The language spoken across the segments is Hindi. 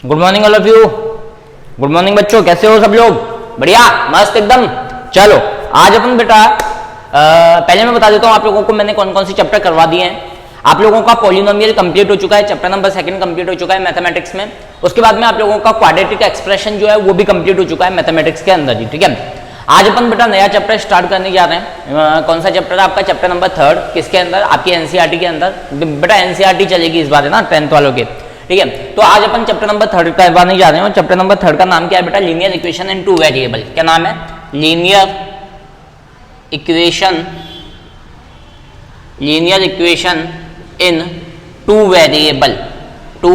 Good morning all of you. Good morning बच्चों, कैसे हो सब लोग? बढ़िया, मस्त एकदम। चलो आज अपन बेटा पहले मैं बता देता हूँ आप लोगों को मैंने कौन कौन सी चैप्टर करवा दिए हैं। आप लोगों का पॉलिनोमियल कंप्लीट हो चुका है, चैप्टर नंबर 2 कंप्लीट हो चुका है मैथमेटिक्स में। उसके बाद में आप लोगों का क्वाड्रेटिक एक्सप्रेशन जो है वो भी कंप्लीट हो चुका है मैथमेटिक्स के अंदर ही, ठीक है। आज अपन बेटा नया चैप्टर स्टार्ट करने जा रहे हैं। कौन सा चैप्टर है आपका? चैप्टर नंबर 3 किसके अंदर? आपकी एनसीईआरटी के अंदर। बेटा एनसीईआरटी चलेगी इस बार, है ना, 10th वालों के, ठीक है। तो आज अपन चैप्टर नंबर 3 करवाने जा रहे हैं। चैप्टर नंबर 3 का नाम क्या है बेटा? Linear equation in 2 variable. क्या नाम है? Linear equation in 2 variable, 2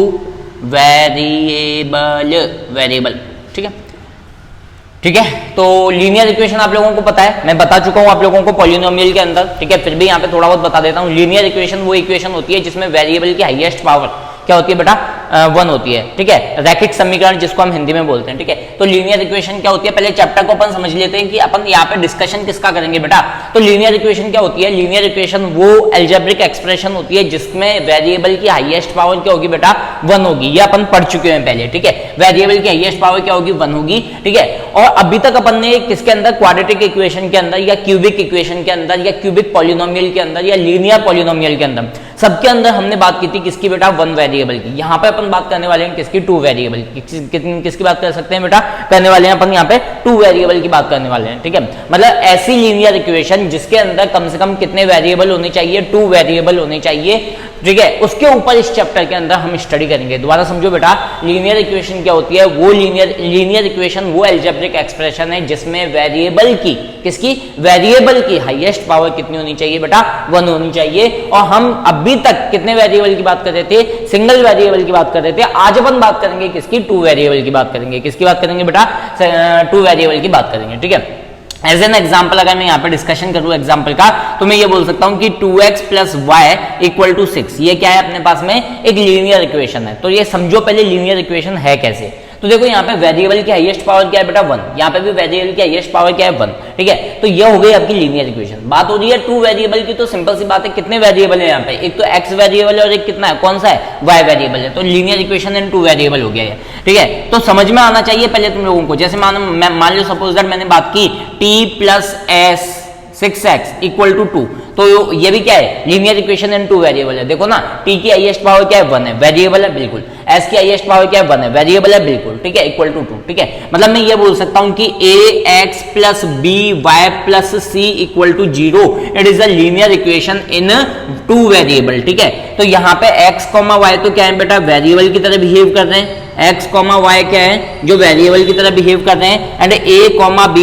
variable, ठीक है, ठीक है। तो लीनियर इक्वेशन आप लोगों को पता है, मैं बता चुका हूं आप लोगों को पॉलिनोमियल के अंदर, ठीक है। फिर भी यहाँ पे थोड़ा बहुत बता देता हूं। लीनियर इक्वेशन वो इक्वेशन होती है जिसमें वेरिएबल की हाईएस्ट पावर क्या होती है बेटा? 1 होती है, ठीक है। रैखिक समीकरण जिसको हम हिंदी में बोलते हैं, ठीक है। तो लीनियर इक्वेशन क्या होती है? पहले चैप्टर को अपन समझ लेते हैं कि अपन यहाँ पे डिस्कशन किसका करेंगे बेटा। तो लीनियर इक्वेशन क्या होती है? लीनियर इक्वेशन वो अलजेब्रिक एक्सप्रेशन होती है जिसमें वेरिएबल की हाईएस्ट पावर क्या होगी बेटा? 1 होगी। ये अपन पढ़ चुके हैं पहले, ठीक है। वेरिएबल की हाईएस्ट पावर क्या होगी? 1 होगी, ठीक है। और अभी तक अपन ने किसके अंदर? क्वाड्रेटिक इक्वेशन के अंदर या क्यूबिक इक्वेशन के अंदर या क्यूबिक पॉलिनोमियल के अंदर या लीनियर पॉलिनोमियल के अंदर, सबके अंदर हमने बात की थी किसकी बेटा? 1 वेरिएबल की। यहाँ पे अपन बात करने वाले हैं किसकी? 2 वेरिएबल की। किसकी बात कर सकते हैं बेटा? करने वाले हैं अपन यहाँ पे 2 वेरिएबल की बात करने वाले हैं, ठीक है। मतलब ऐसी लीनियर इक्वेशन जिसके अंदर कम से कम कितने वेरिएबल होने चाहिए? 2 वेरिएबल होने चाहिए, ठीक है। उसके ऊपर इस चैप्टर के अंदर हम स्टडी करेंगे। दोबारा समझो बेटा, लीनियर इक्वेशन क्या होती है? वो लीनियर इक्वेशन वो अलजेब्रिक एक्सप्रेशन है जिसमें वेरिएबल की, किसकी? वेरिएबल की हाईएस्ट पावर कितनी होनी चाहिए बेटा? 1 होनी चाहिए। और हम अभी तक कितने वेरिएबल की बात कर रहे थे? सिंगल वेरिएबल की बात कर रहे थे। आज अपन बात करेंगे किसकी? 2 वेरिएबल की बात करेंगे। किसकी बात करेंगे बेटा? 2 वेरिएबल की बात करेंगे, ठीक है। एज एन एग्जाम्पल अगर मैं यहाँ पे डिस्कशन करूँ एग्जाम्पल का, तो मैं ये बोल सकता हूँ कि 2x + y = 6। ये क्या है? अपने पास में एक लीनियर इक्वेशन है। तो ये समझो पहले लीनियर इक्वेशन है कैसे। तो देखो यहाँ पे वेरिएबल की हाईएस्ट पावर क्या है बेटा? 1। यहाँ पे भी वेरिएबल की हाईएस्ट पावर क्या है? 1, ठीक है। तो ये हो गई आपकी लीनियर इक्वेशन। बात हो रही है 2 वेरिएबल की, तो सिंपल सी बात है, कितने वेरिएबल है यहाँ पे? एक तो x वेरिएबल है और एक कितना है? कौन सा है? y वेरिएबल है। तो लीनियर इक्वेशन इन 2 वेरिएबल हो गया है, ठीक है। तो समझ में आना चाहिए पहले तुम लोगों को। जैसे मान लो सपोज दैट मैंने बात की t + s 6x = 2। तो ये भी क्या है? लीनियर इक्वेशन इन 2 वेरिएबल है। देखो ना, t की हाईएस्ट पावर क्या है? 1 है, वेरिएबल है बिल्कुल। s की हाईएस्ट पावर क्या है? 1 है, वेरिएबल है बिल्कुल, ठीक है, = 2, ठीक है। मतलब मैं ये बोल सकता हूं कि ax + by + c = 0। It is a linear equation in 2 variable, ठीक है। तो यहाँ पे x, y तो क्या है बेटा? वेरिएबल की तरह बिहेव कर रहे हैं। x, y क्या है? जो वेरिएबल की तरह बिहेव कर रहे हैं। एंड a, b,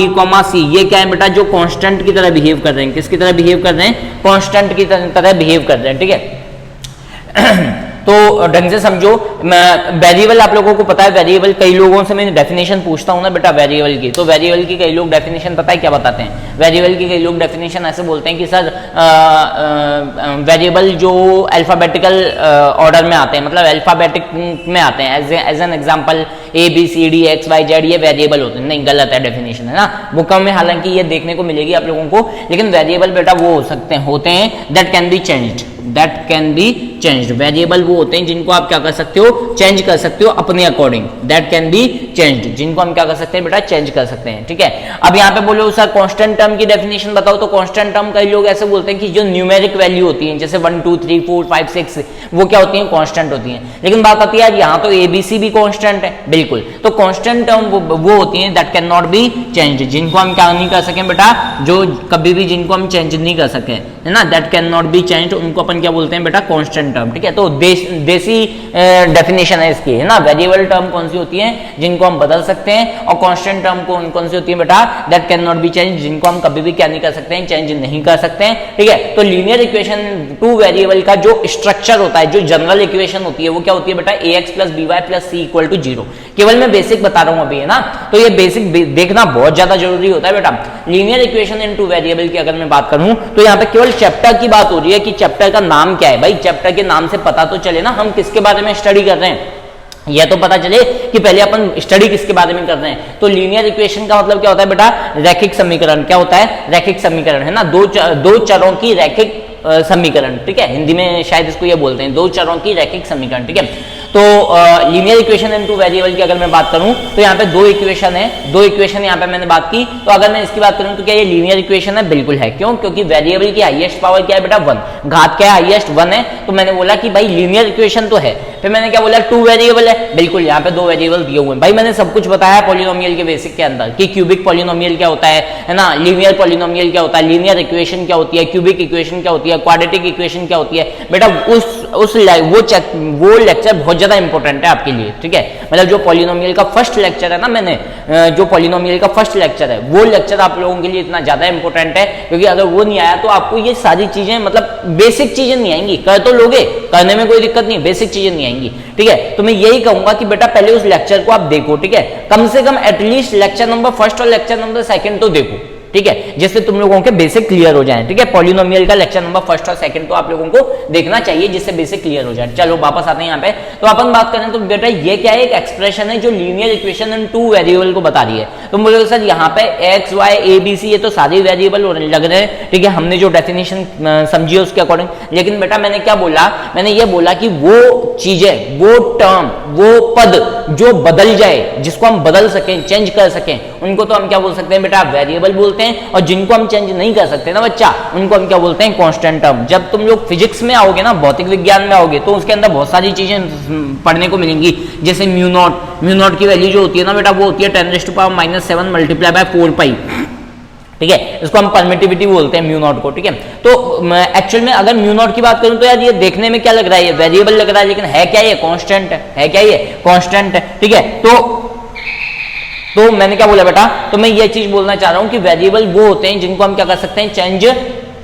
c ये क्या है बेटा? जो कांस्टेंट की तरह बिहेव कर रहे हैं। किसकी तरह बिहेव कर रहे हैं? कांस्टेंट की तरह बिहेव कर रहे हैं, ठीक है। तो ढंग से समझो, वेरिएबल आप लोगों को पता है। वेरिएबल कई लोगों से मैं डेफिनेशन पूछता हूं ना बेटा वेरिएबल की, तो वेरिएबल की कई लोग डेफिनेशन पता है क्या बताते हैं? वेरिएबल की कई लोग डेफिनेशन ऐसे बोलते हैं कि सर वेरिएबल जो अल्फाबेटिकल ऑर्डर में आते हैं, मतलब अल्फाबेटिक में आते हैं, as an example ABCD XYZ ये वेरिएबल होते हैं। नहीं, गलत है डेफिनेशन, है ना। बुक में हालांकि ये देखने को मिलेगी आप लोगों को, लेकिन वेरिएबल बेटा वो होते हैं that can be changed. Variable वो होते हैं जिनको आप क्या कर सकते हो? चेंज कर सकते हो अपने according. That can be changed, जिनको हम क्या कर सकते हैं बेटा? चेंज कर सकते हैं, ठीक है। अब यहाँ पे बोलो सर कांस्टेंट टर्म की डेफिनेशन बताओ, तो कांस्टेंट टर्म कई लोग ऐसे बोलते हैं कि जो न्यूमेरिक वैल्यू होती है, जैसे 1 2 3 4 5 6, वो क्या होती है? कांस्टेंट होती है। लेकिन बात आती है यार, यहाँ तो ABC भी कांस्टेंट है, बिल्कुल। तो कांस्टेंट टर्म वो होती है that can not be changed, जिनको हम क्या नहीं कर सकें बेटा? जो कभी भी जिनको हम चेंज नहीं कर सके, है ना, that can not be changed, उनको अपन क्या बोलते हैं बेटा? कांस्टेंट टर्म, ठीक है। तो देसी डेफिनेशन है इसकी, है ना। वेरिएबल टर्म कौन सी होती है? जिनको हम बदल सकते हैं। और कांस्टेंट टर्म कौन सी होती है बेटा? That can not be change, जिनको हम कभी भी क्या नहीं कर सकते हैं? चेंज नहीं कर सकते हैं, ठीक है। तो लीनियर इक्वेशन 2 वेरिएबल का जो स्ट्रक्चर होता है, जो जनरल इक्वेशन होती है, वो क्या होती है बेटा? ax + by + c = 0। केवल मैं बेसिक बता रहा हूं अभी, है ना। तो ये बेसिक देखना बहुत ज्यादा जरूरी होता है बेटा। लीनियर इक्वेशन इन 2 वेरिएबल की अगर मैं बात करूं, तो यहाँ पे केवल चैप्टर की बात हो रही है कि चैप्टर का नाम क्या है। भाई चैप्टर के नाम से पता तो चले ना हम किसके बारे में स्टडी कर रहे हैं। यह तो पता चले कि पहले अपन स्टडी किसके बारे में कर रहे हैं। तो लीनियर इक्वेशन का मतलब क्या होता है बेटा? रैखिक समीकरण। क्या होता है? रैखिक समीकरण, है ना। दो चरों की रैखिक समीकरण, ठीक है, हिंदी में शायद इसको ये बोलते हैं, दो चरों की रैखिक समीकरण, ठीक है। तो linear equation in two variable की अगर मैं बात करूं तो यहाँ पे दो इक्वेशन है, दो इक्वेशन यहाँ पे मैंने बात की। तो अगर मैं इसकी बात करूं तो क्या ये लीनियर इक्वेशन है? बिल्कुल है। क्यों? क्योंकि वेरिएबल की हाईएस्ट पावर क्या है बेटा? 1, घात क्या है? हाईएस्ट 1 है। तो मैंने बोला कि भाई लीनियर इक्वेशन तो है। फिर मैंने क्या बोला? 2 वेरिएबल है। बिल्कुल, यहाँ पे 2 वेरिएबल दिए हुए हैं। भाई मैंने सब कुछ बताया पॉलिनोमियल के बेसिक के अंदर कि क्यूबिक पॉलिनोमियल क्या होता है ना, लीनियर पॉलिनोमियल क्या होता है, लीनियर इक्वेशन क्या होती है, क्यूबिक इक्वेशन क्या होती है, क्वाड्रेटिक इक्वेशन क्या होती है। बेटा वो लेक्चर बहुत ज्यादा इंपॉर्टेंट है आपके लिए, ठीक है। मतलब जो पॉलिनोमियल का फर्स्ट लेक्चर है ना, मैंने जो पॉलिनोमियल का फर्स्ट लेक्चर है वो लेक्चर आप लोगों के लिए इतना ज्यादा इंपॉर्टेंट है, क्योंकि अगर वो नहीं आया तो आपको ये सारी चीजें, मतलब बेसिक चीजें नहीं आएंगी। कर तो लोगे, करने में कोई दिक्कत नहीं, बेसिक चीजें नहीं आएंगी, ठीक है। तो मैं यही कहूंगा कि बेटा पहले उस लेक्चर को आप देखो, ठीक है, कम से कम एटलीस्ट लेक्चर नंबर फर्स्ट और लेक्चर नंबर सेकंड तो देखो, ठीक है, जिससे तुम लोगों के बेसिक क्लियर हो जाए, ठीक है। पॉलिनोमियल का लेक्चर नंबर फर्स्ट और सेकंड तो आप लोगों को देखना चाहिए, जिससे बेसिक क्लियर हो जाए। चलो वापस आते हैं यहाँ पे। तो अपन बात करें तो बेटा ये क्या है? एक एक्सप्रेशन है जो लीनियर इक्वेशन इन 2 वेरिएबल को बता रही है। तुम बोलोगे सर यहाँ पे x y a b c ये तो सारे वेरिएबल लग रहे हैं, ठीक है, हमने जो डेफिनेशन समझी है उसके अकॉर्डिंग। लेकिन बेटा मैंने क्या बोला? मैंने ये बोला कि वो चीजें, वो टर्म, वो पद जो बदल जाए, जिसको हम बदल सकें, चेंज कर सकें, उनको तो हम क्या बोल सकते हैं बेटा? वेरिएबल बोलते हैं। और जिनको हम चेंज नहीं कर सकते ना बच्चा, उनको हम क्या बोलते हैं? Constant term. जब तुम लोग फिजिक्स में आओगे ना, भौतिक विज्ञान में आओगे, तो उसके अंदर बहुत सारी चीजें पढ़ने को मिलेंगी, जैसे म्यू नॉट की वैल्यू जो होती है ना बेटा, वो होती है 10⁻⁻7 मल्टीप्लाई बाय 4 पाई, ठीक है। इसको हम परमिटिविटी बोलते हैं म्यू नॉट को, ठीक है। तो एक्चुअल में अगर म्यू नॉट की बात करूं तो यार ये देखने में क्या लग रहा है? ये वेरिएबल लग रहा है, लेकिन है क्या? ये कांस्टेंट है क्या? ये कांस्टेंट है, ठीक है। तो मैंने क्या बोला बेटा? तो मैं ये चीज बोलना चाह रहा हूं कि वेरिएबल वो होते हैं जिनको हम क्या कर सकते हैं? चेंज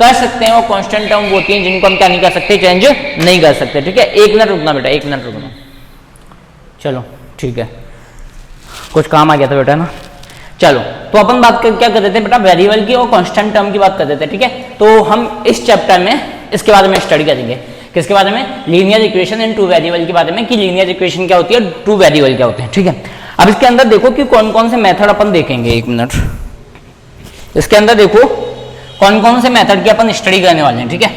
कर सकते हैं, और कांस्टेंट टर्म वो होती हैं जिनको हम क्या नहीं कर सकते? चेंज नहीं कर सकते, ठीक है। 1 मिनट रुकना बेटा, 1 मिनट रुकना। चलो ठीक है, कुछ काम आ गया था बेटा ना। चलो तो अपन बात क्या कर रहे थे बेटा? वेरिएबल की और कांस्टेंट टर्म की बात कर रहे थे, ठीक है। तो हम इस चैप्टर में इसके बारे में स्टडी करेंगे। किसके बारे में? लीनियर इक्वेशन इन 2 वेरिएबल के बारे में, कि लीनियर इक्वेशन क्या होती है, 2 वेरिएबल क्या होते हैं, ठीक है। अब इसके अंदर देखो कि कौन कौन से मेथड अपन देखेंगे। 1 मिनट, इसके अंदर देखो कौन कौन से मेथड की अपन स्टडी करने वाले हैं, ठीक है।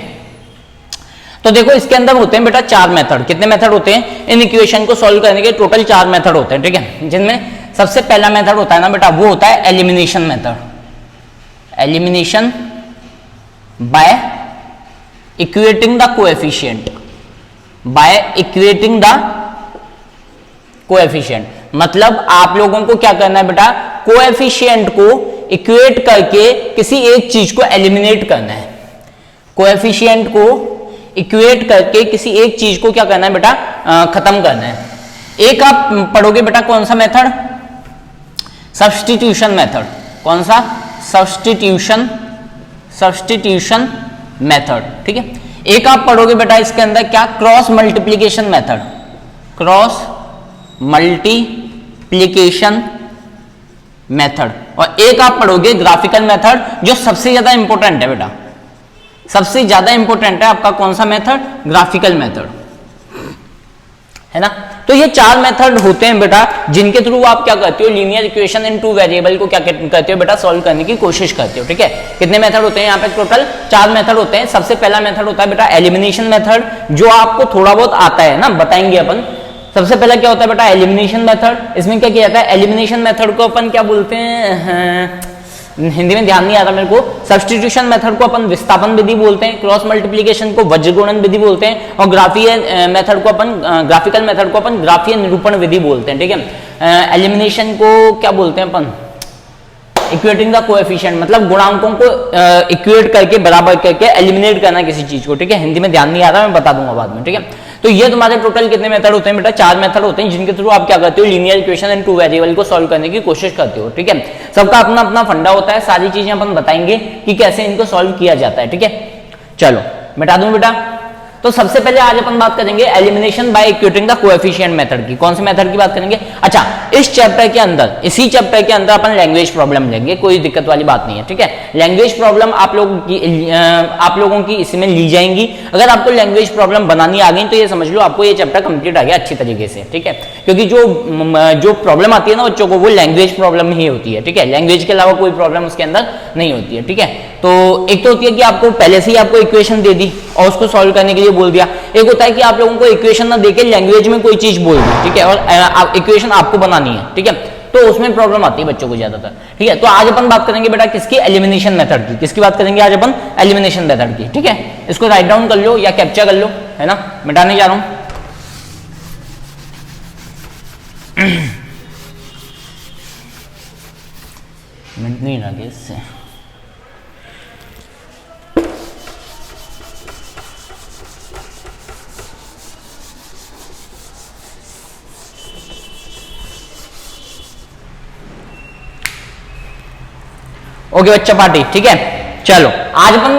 तो देखो इसके अंदर होते हैं बेटा 4 मेथड। कितने मेथड होते हैं? इन इक्वेशन को सॉल्व करने के टोटल 4 मेथड होते हैं, ठीक है। जिनमें सबसे पहला मेथड होता है ना बेटा, वो होता है elimination method. Elimination by equating the coefficient, by equating the coefficient. मतलब आप लोगों को क्या करना है बेटा? कोएफिशिएंट को इक्वेट करके किसी एक चीज को एलिमिनेट करना है। कोएफिशिएंट को इक्वेट करके किसी एक चीज को क्या करना है बेटा? खत्म करना है। एक आप पढ़ोगे बेटा कौन सा मेथड? Substitution method. कौन सा? सब्स्टिट्यूशन मेथड, ठीक है। एक आप पढ़ोगे बेटा इसके अंदर क्या? Cross multiplication method. Cross multiplication method. और एक आप पढ़ोगे ग्राफिकल मेथड, जो सबसे ज्यादा इंपॉर्टेंट है बेटा, सबसे ज्यादा इंपॉर्टेंट है आपका कौन सा मेथड? ग्राफिकल मेथड, है ना। तो ये 4 मेथड होते हैं बेटा, जिनके थ्रू आप क्या करते हो? लीनियर इक्वेशन इन 2 वेरिएबल को क्या करते हो बेटा? सॉल्व करने की कोशिश करते हो, ठीक है। कितने मेथड होते हैं यहाँ पे? टोटल 4 मेथड होते हैं। सबसे पहला मेथड होता है बेटा एलिमिनेशन मेथड, जो आपको थोड़ा बहुत आता है ना, बताएंगे अपन। सबसे पहला क्या होता है बेटा? Elimination method. इसमें क्या किया जाता है? एलिमिनेशन मेथड को अपन क्या बोलते हैं? हिंदी में ध्यान नहीं आ रहा मेरे को। सब्स्टिट्यूशन मेथड को अपन विस्थापन विधि बोलते हैं, क्रॉस मल्टीप्लिकेशन को वज्रगुणन विधि बोलते हैं, और ग्राफिकल मेथड को अपन ग्राफीय निरूपण विधि बोलते हैं, ठीक है। एलिमिनेशन को क्या बोलते हैं अपन? इक्वेटिंग द कोएफिशिएंट, मतलब गुणांकों को इक्वेट करके, बराबर करके एलिमिनेट करना किसी चीज को, ठीक है। हिंदी में ध्यान नहीं आ रहा, मैं बता दूंगा बाद में, ठीक है। तो ये तुम्हारे टोटल कितने मेथड होते हैं बेटा? 4 मेथड होते हैं, जिनके थ्रू आप क्या करते हो? लीनियर इक्वेशन इन 2 वेरिएबल को सॉल्व करने की कोशिश करते हो, ठीक है। सबका अपना अपना फंडा होता है, सारी चीजें अपन बताएंगे कि कैसे इनको सॉल्व किया जाता है, ठीक है। चलो मिटा दूं बेटा। तो सबसे पहले आज अपन बात करेंगे elimination by equating the coefficient method की। कौन से मेथड की बात करेंगे? अच्छा, इस चैप्टर के अंदर, इसी चैप्टर के अंदर अपन लैंग्वेज प्रॉब्लम लेंगे, कोई दिक्कत वाली बात नहीं है, ठीक है। लैंग्वेज प्रॉब्लम आप लोगों की इसमें ली जाएंगी। अगर आपको लैंग्वेज प्रॉब्लम बनानी आ गई तो ये समझ लो आपको ये चैप्टर कंप्लीट आ गया अच्छी तरीके से, ठीक है। क्योंकि जो प्रॉब्लम आती है ना बच्चों को, वो लैंग्वेज प्रॉब्लम ही होती है, ठीक है। लैंग्वेज के अलावा कोई प्रॉब्लम उसके अंदर नहीं होती है, ठीक है। तो एक तो होती है कि आपको पहले से ही आपको इक्वेशन दे दी और उसको सॉल्व करने के लिए बोल दिया, एक होता है कि आप लोगों को इक्वेशन ना देके लैंग्वेज में कोई चीज बोल दी, ठीक है, और इक्वेशन आपको बनानी है, ठीक है, तो उसमें प्रॉब्लम आती है बच्चों को ज्यादातर, ठीक है। तो आज अपन बात करेंगे बेटा किसकी, एलिमिनेशन मेथड की। किसकी बात करेंगे आज अपन, एलिमिनेशन मेथड की, ठीक है। इसको राइट डाउन कर लो या कैप्चर कर लो, है ना, मिटाने जा रहा हूं। मिनट नहीं लगे इससे। ओके बच्चा पार्टी, ठीक है। चलो आज अपन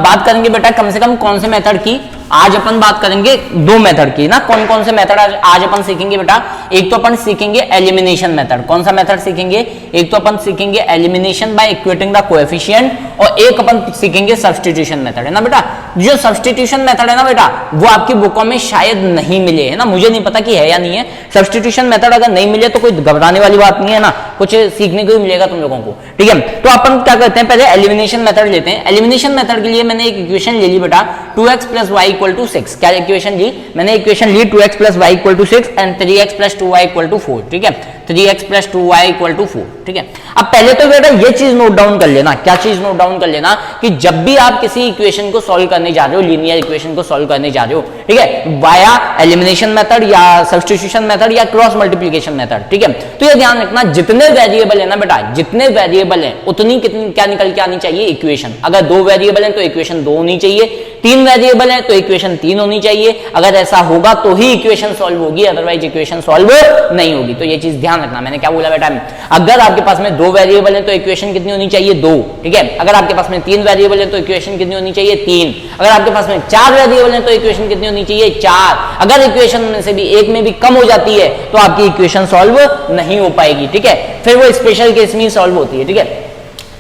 बात करेंगे बेटा कम से कम कौन से मेथड की, आज अपन बात करेंगे दो मेथड की ना। कौन कौन से मेथड आज अपन सीखेंगे बेटा, एक तो अपन सीखेंगे एलिमिनेशन मेथड। कौन सा मेथड सीखेंगे, एक तो अपन सीखेंगे elimination by equating the coefficient, और एक अपन सीखेंगे सब्स्टिट्यूशन मेथड, है ना बेटा। जो सब्स्टिट्यूशन मेथड है ना बेटा, वो आपकी बुकों में शायद नहीं मिले, है ना, मुझे नहीं पता कि है या नहीं है। सब्स्टिट्यूशन मेथड अगर नहीं मिले तो कोई घबराने वाली बात नहीं है ना, कुछ सीखने को ही मिलेगा तुम लोगों को, ठीक है। तो अपन क्या करते हैं, पहले एलिमिनेशन मेथड लेते हैं। एलिमिनेशन मेथड के लिए मैंने एक इक्वेशन ले ली बेटा, 2x + y = 6। क्या इक्वेशन ली मैंने, equation Lee 2x + y = 6 and 3x + 2y = 4, ठीक है, 3x + 2y = 4, ठीक है। अब पहले तो बेटा ये चीज नोट डाउन कर लेना, क्या चीज नोट डाउन कर लेना, कि जब भी आप किसी इक्वेशन को सॉल्व करने जा रहे हो, लीनियर इक्वेशन को सॉल्व करने जा रहे हो, ठीक है, वाया एलिमिनेशन मेथड या सब्स्टिट्यूशन मेथड या क्रॉस मल्टीप्लिकेशन मेथड, ठीक है, तो ये ध्यान रखना जितने वेरिएबल है ना बेटा, जितने वेरिएबल है उतनी कितनी क्या निकल के आनी चाहिए, इक्वेशन। अगर 2 वेरिएबल है तो इक्वेशन 2 होनी चाहिए, 3 वेरिएबल है तो इक्वेशन 3 होनी चाहिए। अगर ऐसा होगा तो ही इक्वेशन सॉल्व होगी, अदरवाइज इक्वेशन सॉल्व नहीं होगी। तो ये चीज ध्यान रखना, मैंने क्या बोला बेटा, अगर आपके पास में 2 वेरिएबल है तो इक्वेशन कितनी होनी चाहिए, 2, ठीक है। अगर आपके पास में 3 वेरिएबल है तो इक्वेशन कितनी होनी चाहिए, 3। अगर आपके पास में 4 वेरिएबल है तो इक्वेशन कितनी होनी चाहिए, 4। अगर इक्वेशन में से भी एक में भी कम हो जाती है तो आपकी इक्वेशन सॉल्व नहीं हो पाएगी, ठीक है, फिर वो स्पेशल केस में सॉल्व होती है, ठीक है।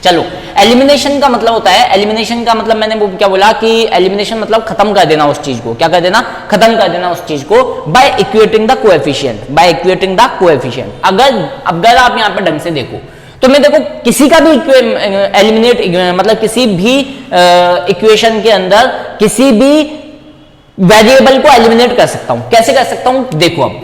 चलो एलिमिनेशन का मतलब होता है, एलिमिनेशन का मतलब मैंने वो क्या बोला कि एलिमिनेशन मतलब खत्म कर देना उस चीज को, क्या कर देना, खत्म कर देना उस चीज को, by equating the coefficient, by equating the coefficient. अगर आप यहां पे ढंग से देखो तो मैं देखो किसी का भी एलिमिनेट मतलब किसी भी इक्वेशन के अंदर किसी भी वेरिएबल को एलिमिनेट कर सकता हूं। कैसे कर सकता हूं, देखो अब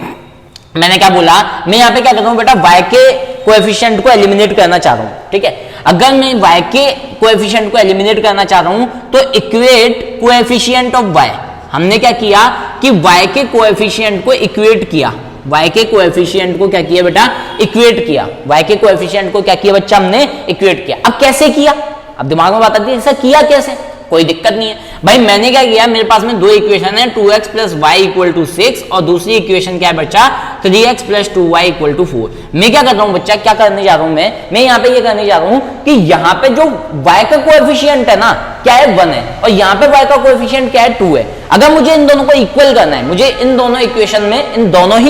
मैंने क्या बोला, मैं यहां पे क्या कर रहा हूं बेटा, y के कोएफिशिएंट को एलिमिनेट करना चाह रहा हूं, ठीक है। अगर मैं y के कोएफिशिएंट को एलिमिनेट करना चाह रहा हूं तो इक्वेट कोएफिशिएंट ऑफ y, हमने क्या किया कि y के कोएफिशिएंट को इक्वेट किया, y के कोएफिशिएंट को क्या किया बेटा, इक्वेट किया, y के कोएफिशिएंट को क्या किया बच्चा, हमने इक्वेट किया। अब कैसे किया, अब दिमाग में बात आती है, ऐसा किया कैसे, कोई दिक्कत नहीं है भाई। मैंने क्या किया, मेरे पास में 2 इक्वेशन है, 2x + y = 6 और दूसरी इक्वेशन क्या है बच्चा, 3x + 2y = 4। मैं क्या कर रहा हूं बच्चा, क्या करने जा रहा हूं मैं यहां पे ये करने जा रहा हूं कि यहां पे जो y का कोएफिशिएंट है ना क्या है, 1 है, और यहां पे y का कोएफिशिएंट क्या है, 2 है। अगर मुझे इन दोनों को इक्वल करना है, मुझे इन दोनों ही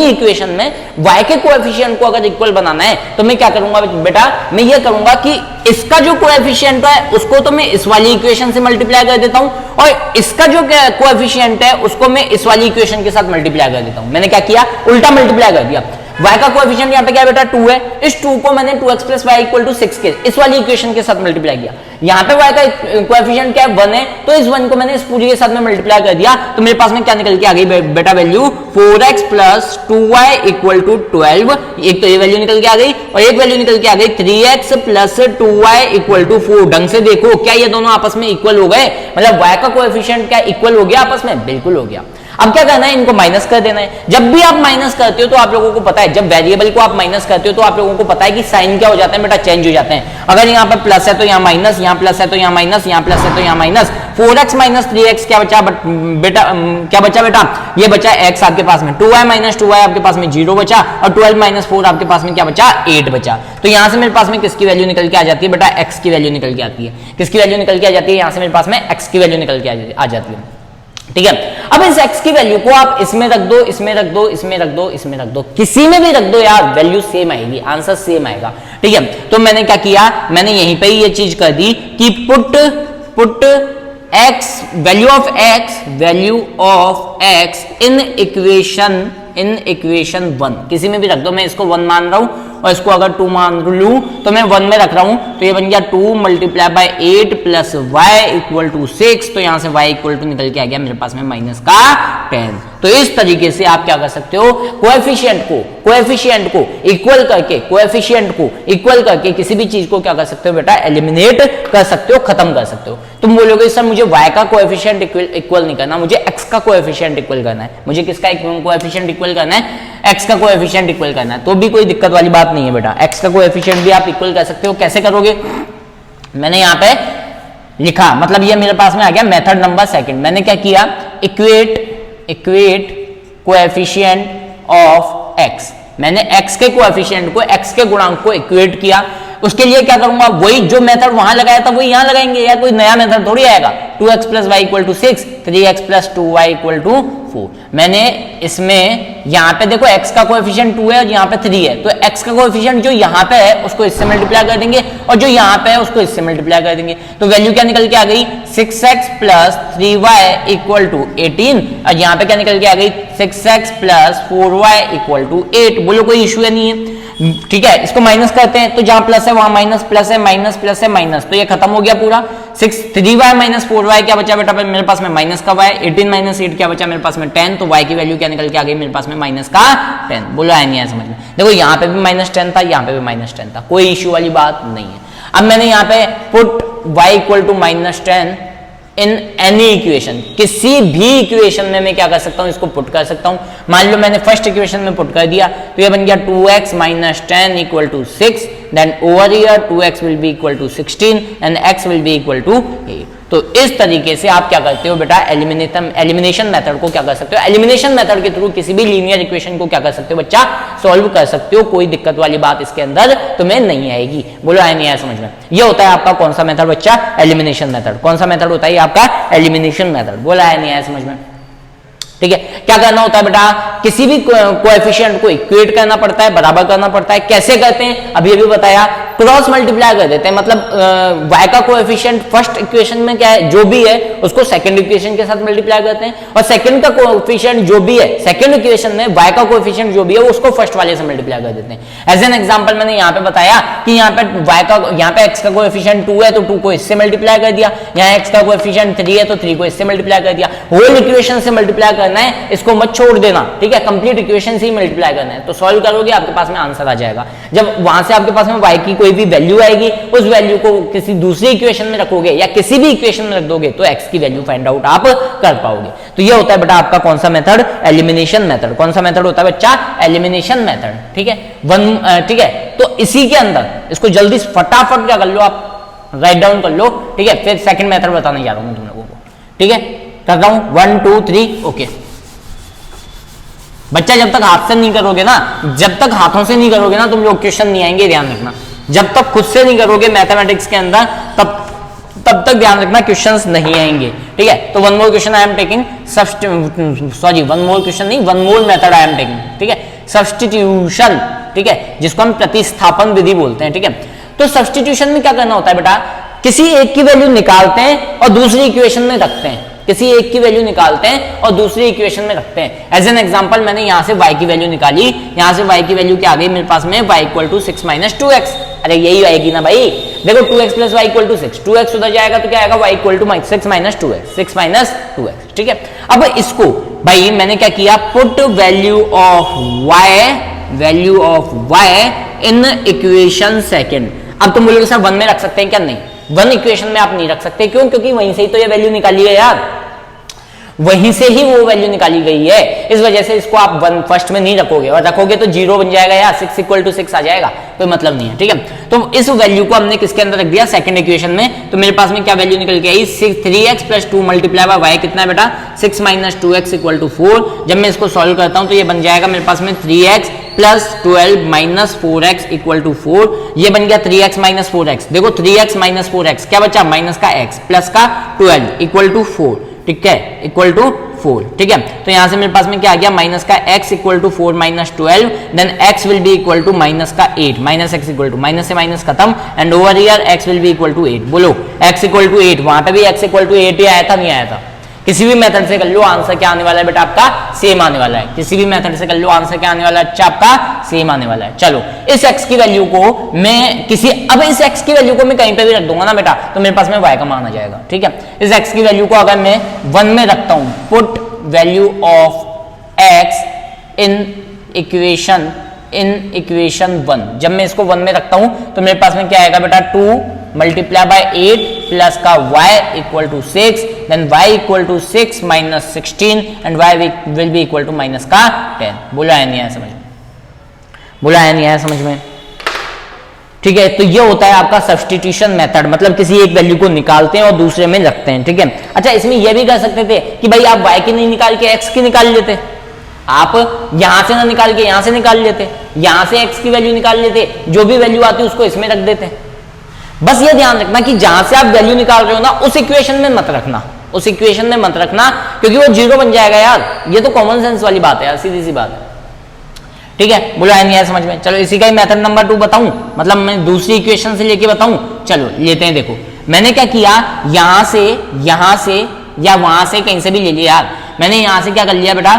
इक्वेशन में y के कोएफिशिएंट को अगर इक्वल बनाना है तो मैं क्या करूंगा बेटा, मैं ये करूंगा कि इसका जो कोएफिशिएंट है उसको तो मैं इस वाली इक्वेशन से मल्टीप्लाई कर देता हूं, और इसका जो कोएफिशिएंट है उसको मैं इस वाली इक्वेशन के साथ मल्टीप्लाई कर देता हूं। मैंने क्या किया, उल्टा मल्टीप्लाई कर दिया। y का कोएफिशिएंट यहाँ पे क्या बेटा, 2 है, इस 2 को मैंने 2x + y = 6 के इस वाली इक्वेशन के साथ मल्टीप्लाई किया। यहाँ पे y का कोएफिशिएंट क्या है, 1 है, तो इस 1 को मैंने इस पूरी के साथ में मल्टीप्लाई कर दिया, तो मेरे पास में क्या निकल के आ गई बेटा वैल्यू, 4x + 2y = 12। एक तो ये वैल्यू निकल के आ गई, और एक वैल्यू निकल के आ गई 3x + 2y = 4। ढंग से देखो क्या ये दोनों आपस में इक्वल हो गए, मतलब y का कोएफिशिएंट क्या इक्वल हो गया आपस में, बिल्कुल हो गया। अब क्या करना है, इनको माइनस कर देना है। जब भी आप माइनस करते हो तो आप लोगों को पता है, जब वेरिएबल को आप माइनस करते हो तो आप लोगों को पता है कि साइन क्या हो जाता है बेटा, चेंज हो जाते हैं। अगर यहाँ पर प्लस है तो यहाँ माइनस, यहाँ प्लस है तो यहाँ माइनस, यहाँ प्लस है तो यहाँ माइनस। 4x - 3x क्या बचा बेटा, क्या बचा बेटा, ये बचा x आपके पास में, 2y - 2y आपके पास में 0 बचा, और 12 - 4 आपके पास में क्या बचा, 8 बचा। तो यहाँ से मेरे पास में किसकी वैल्यू निकल के आ जाती है बेटा, x की वैल्यू निकल के आती है। किसकी वैल्यू निकल के आ जाती है, यहाँ से मेरे पास में x की वैल्यू निकल के आ जाती है, ठीक है। अब इस x की वैल्यू को आप इसमें रख दो, इसमें रख दो, इसमें रख दो, इसमें रख दो, किसी में भी रख दो यार, वैल्यू सेम आएगी, आंसर सेम आएगा, ठीक है। तो मैंने क्या किया, मैंने यहीं पे ये चीज कर दी कि put x, value of x in equation 1, किसी में भी रख दो, मैं इसको 1 मान रहा हूं, और इसको अगर 2 मान लूं तो मैं 1 में रख रहा हूं, तो ये बन गया 2 multiply by 8 plus y equal to 6, तो यहां से y इक्वल टू निकल के आ गया मेरे पास में माइनस का 10। तो इस तरीके से आप क्या कर सकते हो, कोएफिशिएंट को इक्वल करके किसी भी चीज को क्या कर सकते हो बेटा, एलिमिनेट कर सकते हो, खत्म कर सकते हो। तुम बोलोगे सर मुझे y का कोएफिशिएंट इक्वल नहीं करना, मुझे x का कोएफिशिएंट इक्वल करना है। मुझे किसका कोएफिशिएंट इक्वल करना है, x का कोएफिशिएंट इक्वल करना है। तो भी कोई दिक्कत वाली बात नहीं है बेटा, x का कोएफिशिएंट भी आप इक्वल कर सकते हो। कैसे करोगे, मैंने यहाँ पे लिखा, मतलब ये मेरे पास में आ गया मेथड नंबर सेकंड। मैंने क्या किया, इक्वेट कोएफिशिएंट ऑफ x, मैंने x के कोएफिशिएंट को, x के गुणांक को इक्वेट किया। उसके लिए क्या करूंगा, वही जो मेथड वहां लगाया था वही यहां लगाएंगे, या कोई नया मेथड थोड़ी आएगा। 2x plus y equal to 6, 3x plus 2y equal to 4। मैंने इसमें यहाँ पे देखो x का कोएफिशिएंट 2 है और यहाँ पे 3 है, तो x का कोएफिशिएंट जो यहाँ पे है उसको इससे मल्टीप्लाई कर देंगे और जो यहाँ पे है उसको इससे मल्टीप्लाई कर देंगे। तो वैल्यू क्या निकल के आ गई, 6x plus 3y equal to 18, और यहाँ पे क्या निकल के आ गई, 6x plus 4y equal to 8। बोलो कोई इशू नहीं है, ठीक है। इसको माइनस करते हैं, तो जहां प्लस है वहां माइनस, प्लस है माइनस, प्लस है माइनस, तो ये खत्म हो गया पूरा। 3y माइनस 4y क्या बचा बेटा मेरे पास में, माइनस का y। 18 माइनस 8 क्या बचा मेरे पास में, 10, तो y की वैल्यू क्या निकल के आ गई मेरे पास में, माइनस का 10। बोलो आया नहीं आया समझ में। देखो यहाँ पे भी माइनस 10 था, यहाँ पे भी माइनस 10 था, कोई इश्यू वाली बात नहीं है। अब मैंने यहाँ पे put y equal to minus 10 in any equation, किसी भी इक्वेशन में मैं क्या कर सकता हूं, इसको पुट कर सकता हूं। मान लो मैंने फर्स्ट इक्वेशन में पुट कर दिया, तो ये बन गया 2x minus 10 equal to 6, then over here 2x will be equal to 16 and x will be equal to 8। तो इस तरीके से आप क्या करते हो बेटा, एलिमिनेशन मेथड को क्या कर सकते हो, एलिमिनेशन मेथड के थ्रू किसी भी लीनियर इक्वेशन को क्या कर सकते हो बच्चा, सॉल्व कर सकते हो। कोई दिक्कत वाली बात इसके अंदर तुम्हें नहीं आएगी। बोलो आया नहीं आया समझ में। ये होता है आपका कौन सा मेथड बच्चा, एलिमिनेशन मेथड। कौन सा मेथड होता है आपका, एलिमिनेशन मेथड। बोला आया नहीं आया समझ में, ठीक है। क्या करना होता है बेटा, किसी भी कोएफिशिएंट को इक्वेट करना पड़ता है, बराबर करना पड़ता है। कैसे करते हैं अभी अभी बताया, क्रॉस मल्टीप्लाई कर देते हैं। मतलब y का कोएफिशिएंट फर्स्ट इक्वेशन में क्या है, जो भी है उसको सेकंड इक्वेशन के साथ मल्टीप्लाई करते हैं, और सेकंड का कोएफिशिएंट जो भी है सेकंड इक्वेशन में y का कोएफिशिएंट जो भी है उसको फर्स्ट वाले से मल्टीप्लाई कर देते हैं। एज एन एग्जांपल मैंने यहाँ पे बताया कि यहाँ पे x का कोएफिशिएंट 2 है तो 2 को इससे मल्टीप्लाई कर दिया, यहाँ x का कोएफिशिएंट 3 है तो 3 को इससे मल्टीप्लाई कर दिया। होल इक्वेशन से मल्टीप्लाई करना है, इसको मत छोड़ देना, ठीक है। कंप्लीट इक्वेशन से ही मल्टीप्लाई करना है, तो सॉल्व करोगे आपके पास में आंसर आ जाएगा। जब वहां से आपके पास में y की कोई भी वैल्यू आएगी, उस वैल्यू को किसी दूसरी इक्वेशन में रखोगे या किसी भी इक्वेशन में रख दोगे तो x की वैल्यू फाइंड आउट आप कर पाओगे। तो ये होता है बेटा आपका कौन सा मेथड, एलिमिनेशन मेथड। कौन सा मेथड होता है बच्चा, एलिमिनेशन मेथड, ठीक है। ठीक है, तो इसी के अंदर इसको जल्दी फटाफट क्या कर लो आप, राइट डाउन कर लो, ठीक है। फिर सेकंड मेथड बताने जा रहा हूं तुम लोगों को, ठीक है। कर रहा हूं 1 2 3 ओके। बच्चा जब तक हाथ से नहीं करोगे ना, जब तक हाथों से नहीं करोगे ना तुम लोग क्वेश्चन नहीं आएंगे, ध्यान रखना। जब तक खुद से नहीं करोगे मैथमेटिक्स के अंदर तब तक ध्यान रखना क्वेश्चंस नहीं आएंगे, ठीक है। तो one more question I am taking, one more question नहीं, one more method I am taking, ठीक है। सब्स्टिट्यूशन, ठीक है, जिसको हम प्रतिस्थापन विधि बोलते हैं, ठीक है। तो सब्स्टिट्यूशन में क्या करना होता है बेटा, किसी एक की वैल्यू निकालते हैं और दूसरी इक्वेशन में रखते हैं, किसी एक की वैल्यू निकालते हैं और दूसरी इक्वेशन में रखते हैं। एज एन एग्जांपल मैंने यहां से y की वैल्यू निकाली, यहां से y की वैल्यू क्या आ गई मेरे पास में, y equal to 6 minus 2x। अरे यही आएगी ना भाई, देखो 2x plus y equal to 6, 2x उधर जाएगा तो क्या आएगा, y equal to 6 minus 2x, 6 minus 2x, ठीक है। अब इसको भाई मैंने क्या किया, put value of y in equation second. अब तुम बोलोगे सर 1 में रख सकते हैं क्या, नहीं, 1 इक्वेशन में आप नहीं रख सकते, क्यों, क्योंकि वहीं से ही तो ये वैल्यू निकाली है यार, वहीं से ही वो वैल्यू निकाली गई है। इस वजह से इसको आप 1 फर्स्ट में नहीं रखोगे, और रखोगे तो 0 बन जाएगा यार, 6 इक्वल टू 6 आ जाएगा, कोई मतलब नहीं है, ठीक है। तो इस वैल्यू को हमने किसके अंदर रख दिया, सेकंड इक्वेशन में। तो मेरे पास में क्या वैल्यू निकल के आई, 3x plus 2 multiply bye y कितना है बेटा, 6 माइनस 2x इक्वल टू 4। जब मैं इसको सॉल्व करता हूं तो ये बन जाएगा मेरे पास में 3x plus 12 minus 4x equal to 4। ये बन गया 3x माइनस 4x। देखो 3x माइनस 4x क्या बचा, माइनस का x प्लस का 12 इक्वल टू 4, ठीक है, इक्वल टू 4, ठीक है। तो यहां से मेरे पास में क्या आ गया, माइनस का x equal to 4 minus 12, then x will be equal to minus का 8, minus x equal to, minus से माइनस खत्म, and over here x will be equal to 8। बोलो x इक्वल टू 8, वहां पे भी x इक्वल टू 8 ही आया था, नहीं आया था, किसी भी मेथड से कर लो आंसर क्या आने वाला है बेटा आपका सेम आने वाला है, किसी भी मेथड से कर लो आंसर क्या आने वाला है अच्छा आपका सेम आने वाला है। चलो इस x की वैल्यू को मैं अब इस x की वैल्यू को मैं कहीं पे भी रख दूंगा ना बेटा तो मेरे पास में y का मान आ जाएगा, ठीक है। इस x की वैल्यू को अगर मैं 1 में रखता हूं, put value of x in equation 1, जब मैं इसको 1 में रखता हूं तो मेरे पास में क्या आएगा बेटा 2 मल्टीप्लाई बाय 8 प्लस का y equal to 6, then y equal to 6 minus 16 and y will be equal to minus का 10। बोला है नहीं आया समझ में, बोला है नहीं आया समझ में, ठीक है। तो ये होता है आपका सब्स्टिट्यूशन मेथड, मतलब किसी एक वैल्यू को निकालते हैं और दूसरे में रखते हैं, ठीक है। अच्छा इसमें यह भी कर सकते थे कि भाई आप y की नहीं निकाल के x की निकाल लेते, आप यहां से ना निकाल के यहां से निकाल लेते, यहां से x की वैल्यू निकाल लेते, जो भी वैल्यू आती है उसको इसमें रख देते। बस ये ध्यान रखना कि जहां से आप वैल्यू निकाल रहे हो ना उस इक्वेशन में मत रखना, उस इक्वेशन में मत रखना, क्योंकि वो 0 बन जाएगा यार। ये तो कॉमन सेंस वाली बात है यार, सीधी सी बात है, ठीक है। बोला है नहीं है समझ में। चलो इसी का ही मेथड नंबर 2 बताऊं, मतलब मैं दूसरी इक्वेशन से लेके बताऊं। चलो लेते हैं, देखो मैंने क्या किया, यहां से या वहां से कहीं से भी ले लिया यार, मैंने यहां से क्या कर लिया बेटा,